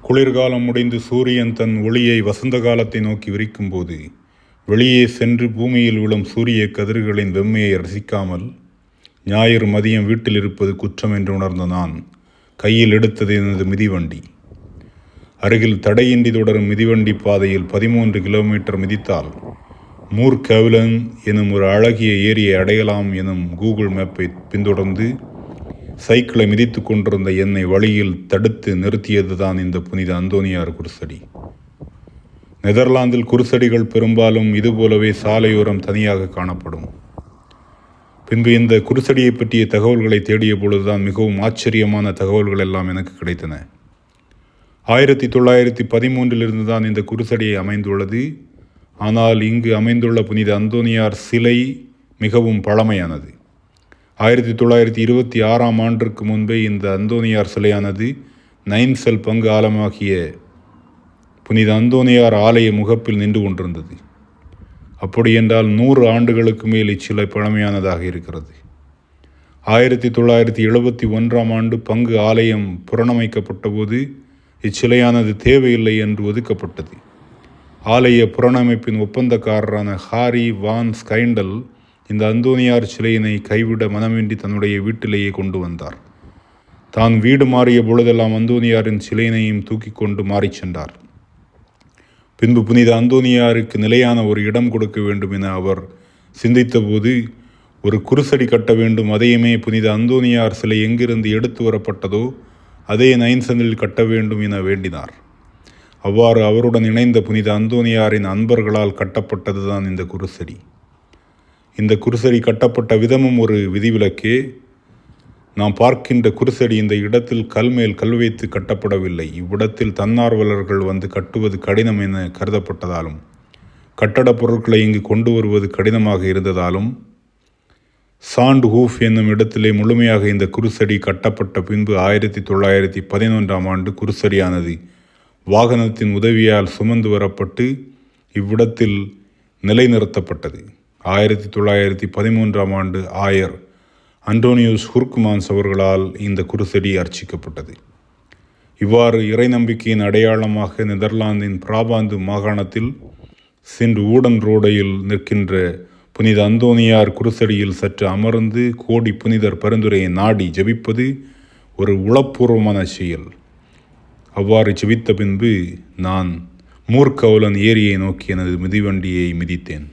குளிர்காலம் முடிந்து சூரியன் தன் ஒளியை வசந்த காலத்தை நோக்கி விரிக்கும்போது வெளியே சென்று பூமியில் விழும் சூரிய கதிர்களின் வெம்மையை ரசிக்காமல் ஞாயிறு மதியம் வீட்டில் இருப்பது குற்றம் என்று உணர்ந்த நான் கையில் எடுத்தது எனது மிதிவண்டி. அருகில் தடையின்றி தொடரும் மிதிவண்டி பாதையில் 13 கிலோமீட்டர் மிதித்தால் மூர் கெவ்லன் எனும் ஒரு அழகிய ஏரியை அடையலாம் எனும் கூகுள் மேப்பை பின்தொடர்ந்து சைக்கிளை மிதித்து கொண்டிருந்த என்னை வழியில் தடுத்து நிறுத்தியதுதான் இந்த புனித அந்தோனியார் குருசடி. நெதர்லாந்தில் குருசடிகள் பெரும்பாலும் இதுபோலவே சாலையோரம் தனியாக காணப்படும். பின்பு இந்த குருசடியை பற்றிய தகவல்களை தேடிய பொழுதுதான் மிகவும் ஆச்சரியமான தகவல்கள் எல்லாம் எனக்கு கிடைத்தன. 1913 தான் இந்த குருசடி அமைந்துள்ளது. ஆனால் இங்கு அமைந்துள்ள புனித அந்தோனியார் சிலை மிகவும் பழமையானது. 1926 முன்பே இந்த அந்தோனியார் சிலையானது நைன்செல் பங்கு ஆலமாகிய புனித அந்தோனியார் ஆலய முகப்பில் நின்று கொண்டிருந்தது. அப்படியென்றால் 100 ஆண்டுகளுக்கு மேல் இச்சிலை பழமையானதாக இருக்கிறது. 1971 பங்கு ஆலயம் புறணமைக்கப்பட்ட போது இச்சிலையானது தேவையில்லை என்று ஒதுக்கப்பட்டது. ஆலய புறணமைப்பின் ஒப்பந்தக்காரரான ஹாரி வான் ஸ்கைண்டல் இந்த அந்தோனியார் சிலையினை கைவிட மனமின்றி தன்னுடைய வீட்டிலேயே கொண்டு வந்தார். தான் வீடு மாறிய பொழுதெல்லாம் அந்தோனியாரின் சிலையினையும் தூக்கி கொண்டு மாறிச் சென்றார். பின்பு புனித அந்தோனியாருக்கு நிலையான ஒரு இடம் கொடுக்க வேண்டும் என அவர் சிந்தித்த போது ஒரு குருசடி கட்ட வேண்டும். அதையுமே புனித அந்தோனியார் சிலை எங்கிருந்து எடுத்து வரப்பட்டதோ அதே நைன்செல்லில் கட்ட வேண்டும் என வேண்டினார். அவ்வாறு அவருடன் இணைந்த புனித அந்தோனியாரின் அன்பர்களால் கட்டப்பட்டதுதான் இந்த குருசடி. இந்த குருசடி கட்டப்பட்ட விதமும் ஒரு விதிவிலக்கே. நாம் பார்க்கின்ற குருசடி இந்த இடத்தில் கல் மேல் கல் வைத்து கட்டப்படவில்லை. இவ்விடத்தில் தன்னார்வலர்கள் வந்து கட்டுவது கடினம் என கருதப்பட்டதாலும் கட்டடப் பொருட்களை இங்கு கொண்டு வருவது கடினமாக இருந்ததாலும் சாண்ட் ஹூஃப் என்னும் இடத்திலே முழுமையாக இந்த குருசடி கட்டப்பட்ட பின்பு 1911 குருசடியானது வாகனத்தின் உதவியால் சுமந்து வரப்பட்டு இவ்விடத்தில் நிலைநிறுத்தப்பட்டது. 1913 ஆயர் அண்டோனியோஸ் ஹுர்க்மான்ஸ் அவர்களால் இந்த குருசடி அர்ச்சிக்கப்பட்டது. இவ்வாறு இறை நம்பிக்கையின் அடையாளமாக நெதர்லாந்தின் பிராபாந்து மாகாணத்தில் சிண்ட் ஊடன் ரோடையில் நிற்கின்ற புனித அந்தோனியார் குருசடியில் சற்று அமர்ந்து கோடி புனிதர் பரிந்துரையை நாடி ஜெபிப்பது ஒரு உளப்பூர்வமான செயல். அவ்வாறு ஜெபித்த பின்பு நான் மூர் கெவ்லன் ஏரியை நோக்கி எனது மிதிவண்டியை மிதித்தேன்.